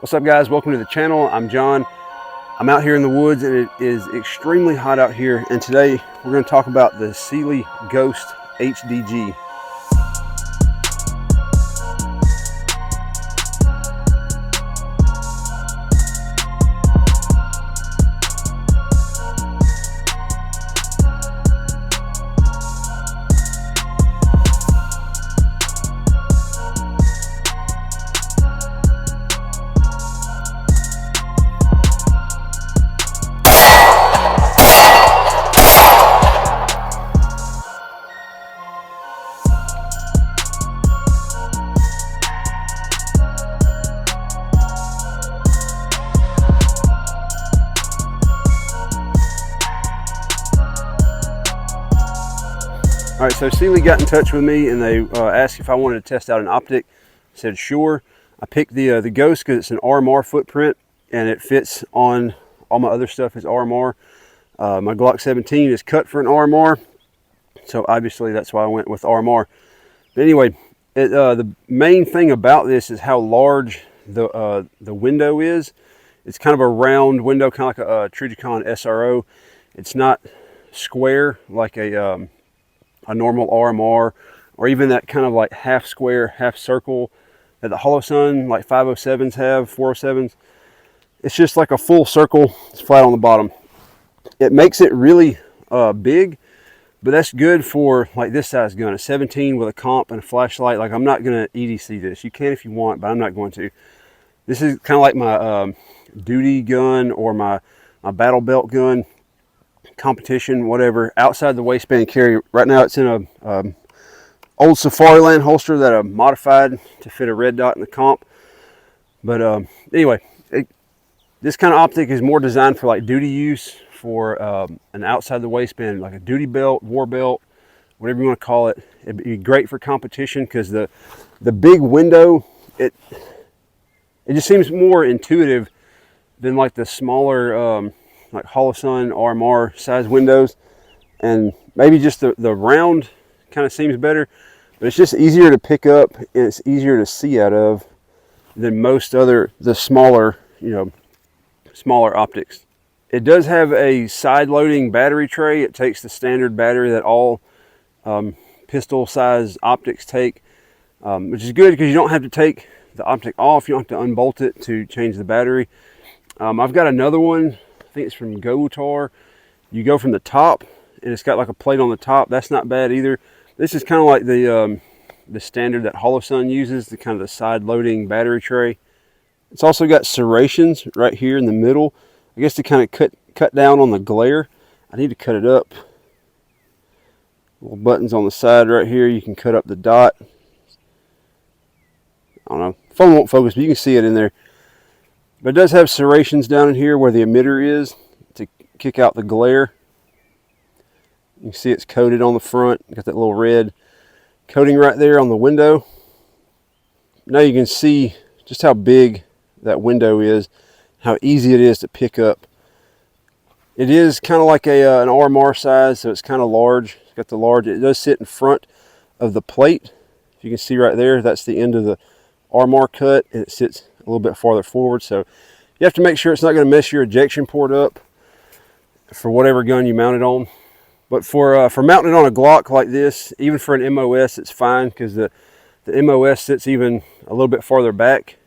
What's up, guys? Welcome to the channel. I'm John. I'm out here in the woods and it is extremely hot out here, and today we're going to talk about the Cyelee Ghost HDG. All right, so Cylee got in touch with me and they asked if I wanted to test out an Optic. I said sure. I picked the Ghost because it's an RMR footprint and it fits on all my other stuff is RMR. My Glock 17 is cut for an RMR, so obviously that's why I went with RMR. But anyway, the main thing about this is how large the window is. It's kind of a round window, kind of like a Trijicon SRO. It's not square like a normal RMR, or even that kind of like half square, half circle that the Holosun like 507s have, 407s. It's just like a full circle. It's flat on the bottom. It makes it really big, but that's good for like this size gun, a 17 with a comp and a flashlight. Like, I'm not gonna EDC this. You can if you want, but I'm not going to. This is kind of like my duty gun or my battle belt gun, competition, whatever, outside the waistband carry. Right now it's in a old Safariland holster that I modified to fit a red dot in the comp. But anyway, this kind of optic is more designed for like duty use, for an outside the waistband, like a duty belt, war belt, whatever you want to call it. It'd be great for competition because the big window, it just seems more intuitive than like the smaller like Holosun RMR size windows, and maybe just the round kind of seems better, but it's just easier to pick up and it's easier to see out of than most other the smaller, smaller optics. It does have a side loading battery tray. It takes the standard battery that all pistol size optics take, which is good because you don't have to take the optic off. You don't have to unbolt it to change the battery. I've got another one, I think it's from Gotar. You go from the top and it's got like a plate on the top. That's not bad either. This is kind of like the standard that Holosun uses, the kind of the side loading battery tray. It's also got serrations right here in the middle, I guess to kind of cut down on the glare. I need to cut it up. Little buttons on the side right here. You can cut up the dot. I don't know, phone won't focus, but you can see it in there. But it does have serrations down in here where the emitter is to kick out the glare. You can see it's coated on the front. Got that little red coating right there on the window. Now you can see just how big that window is, how easy it is to pick up. It is kind of like an RMR size, so it's kind of large. It's got the large. It does sit in front of the plate. If you can see right there, that's the end of the RMR cut, and it sits a little bit farther forward, so you have to make sure it's not going to mess your ejection port up for whatever gun you mount it on. But for mounting it on a Glock like this, even for an MOS, it's fine because the MOS sits even a little bit farther back,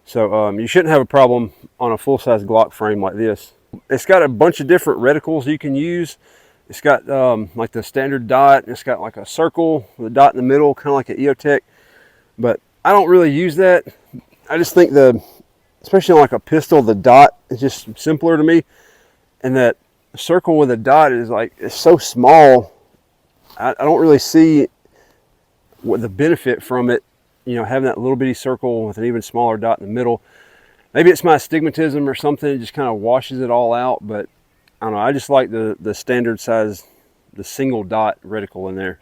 so you shouldn't have a problem on a full-size Glock frame like this. It's got a bunch of different reticles you can use. It's got like the standard dot, and it's got like a circle with a dot in the middle, kind of like an EOTech, but I don't really use that. I just think especially on like a pistol, the dot is just simpler to me, and that circle with a dot is like, it's so small. I don't really see what the benefit from it, having that little bitty circle with an even smaller dot in the middle. Maybe it's my astigmatism or something, it just kind of washes it all out, but I don't know, I just like the standard size, the single dot reticle in there.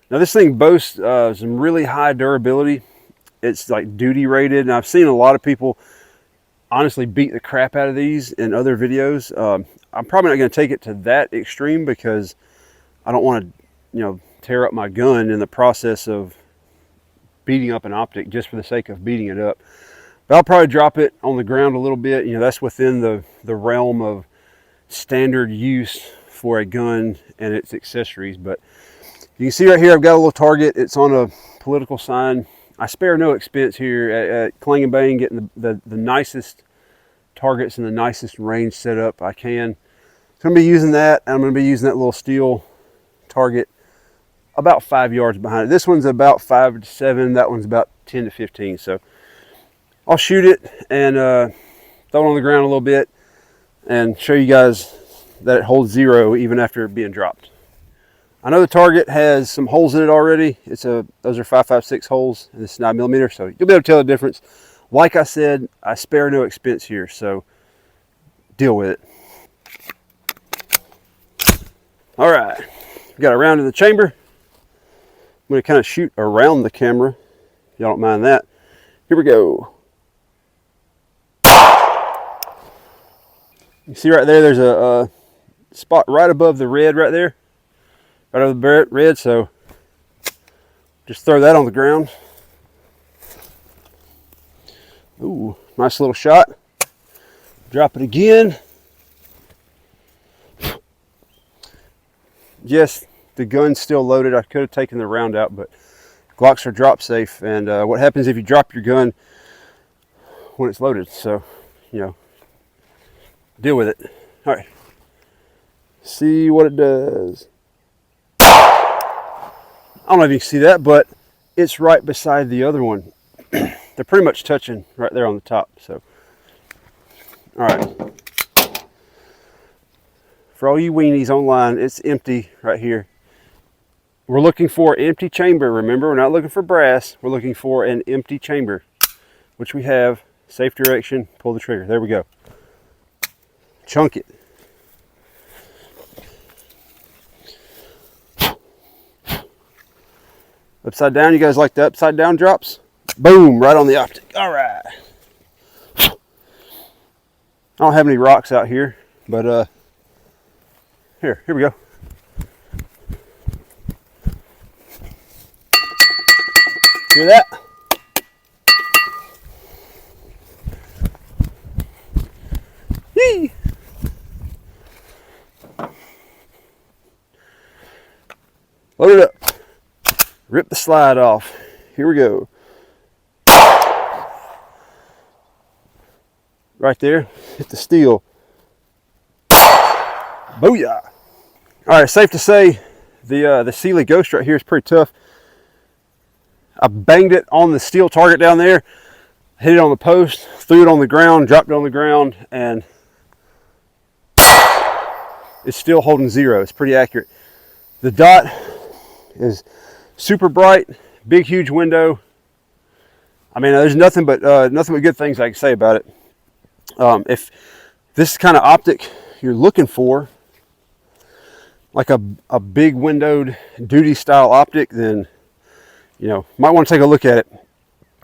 Now this thing boasts some really high durability. It's like duty rated, and I've seen a lot of people honestly beat the crap out of these in other videos. I'm probably not going to take it to that extreme because I don't want to, tear up my gun in the process of beating up an optic just for the sake of beating it up. But I'll probably drop it on the ground a little bit. You know, that's within the realm of standard use for a gun and its accessories. But you can see right here, I've got a little target. It's on a political sign. I spare no expense here at Clang and Bang, getting the nicest targets and the nicest range set up I can. So I'm going to be using that, and I'm going to be using that little steel target about 5 yards behind it. This one's about 5 to 7. That one's about 10 to 15. So I'll shoot it and throw it on the ground a little bit and show you guys that it holds 0 even after being dropped. I know the target has some holes in it already. Those are 5.56 holes, and this is 9mm, so you'll be able to tell the difference. Like I said, I spare no expense here, so deal with it. All right, we got a round in the chamber. I'm going to kind of shoot around the camera, if y'all don't mind that. Here we go. You see right there, there's a spot right above the red right there. Right over the red, so just throw that on the ground. Ooh, nice little shot. Drop it again. Yes, the gun's still loaded. I could have taken the round out, but Glocks are drop safe. And what happens if you drop your gun when it's loaded? So, you know, deal with it. All right, see what it does. I don't know if you can see that, but it's right beside the other one. They're pretty much touching right there on the top. So, all right. For all you weenies online, it's empty right here. We're looking for an empty chamber. Remember, we're not looking for brass. We're looking for an empty chamber, which we have. Safe direction, pull the trigger. There we go. Chunk it. Upside down, you guys like the upside down drops? Boom, right on the optic. All right. I don't have any rocks out here, but here we go. Hear that? Yee! Load it up. Rip the slide off. Here we go. Right there, hit the steel. Booyah! All right, safe to say the Cyelee Ghost right here is pretty tough. I banged it on the steel target down there, hit it on the post, threw it on the ground, dropped it on the ground, and it's still holding 0. It's pretty accurate. The dot is super bright, big, huge window. I mean, there's nothing but good things I can say about it. If this kind of optic you're looking for, like a big windowed duty style optic, then you know, might want to take a look at it.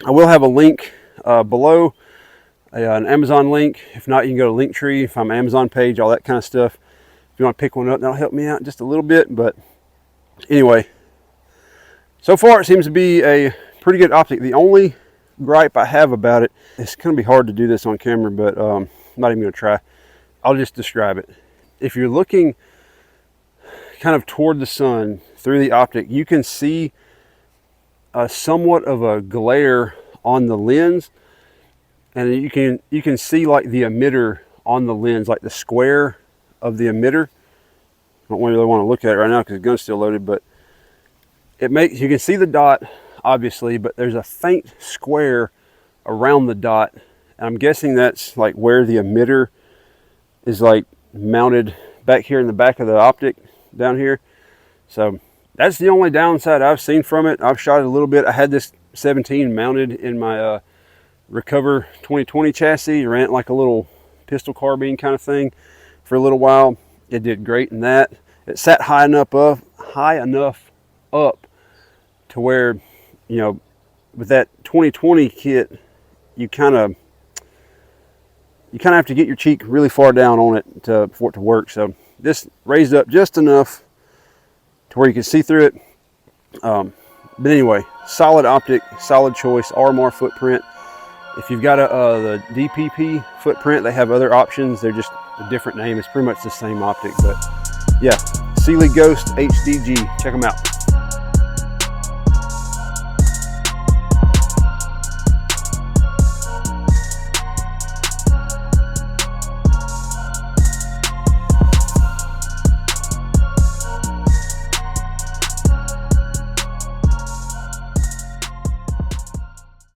I will have a link below, an Amazon link. If not, you can go to Linktree, find my Amazon page, all that kind of stuff. If you want to pick one up, that'll help me out just a little bit. But anyway, so far it seems to be a pretty good optic. The only gripe I have about it, it's going to be hard to do this on camera, but I'm not even going to try. I'll just describe it. If you're looking kind of toward the sun through the optic, you can see somewhat of a glare on the lens, and you can see like the emitter on the lens, like the square of the emitter. I don't really want to look at it right now because the gun's still loaded, but it makes, you can see the dot obviously, but there's a faint square around the dot, and I'm guessing that's like where the emitter is like mounted back here in the back of the optic down here. So that's the only downside I've seen from it. I've shot it a little bit. I had this 17 mounted in my Recover 2020 chassis. Ran it like a little pistol carbine kind of thing for a little while. It did great in that. It sat high enough up to where, you know, with that 2020 kit, you kind of have to get your cheek really far down on it for it to work. So this raised up just enough to where you can see through it. But anyway, solid optic, solid choice, RMR footprint. If you've got the DPP footprint, they have other options. They're just a different name. It's pretty much the same optic, but yeah, Cyelee Ghost HDG. Check them out.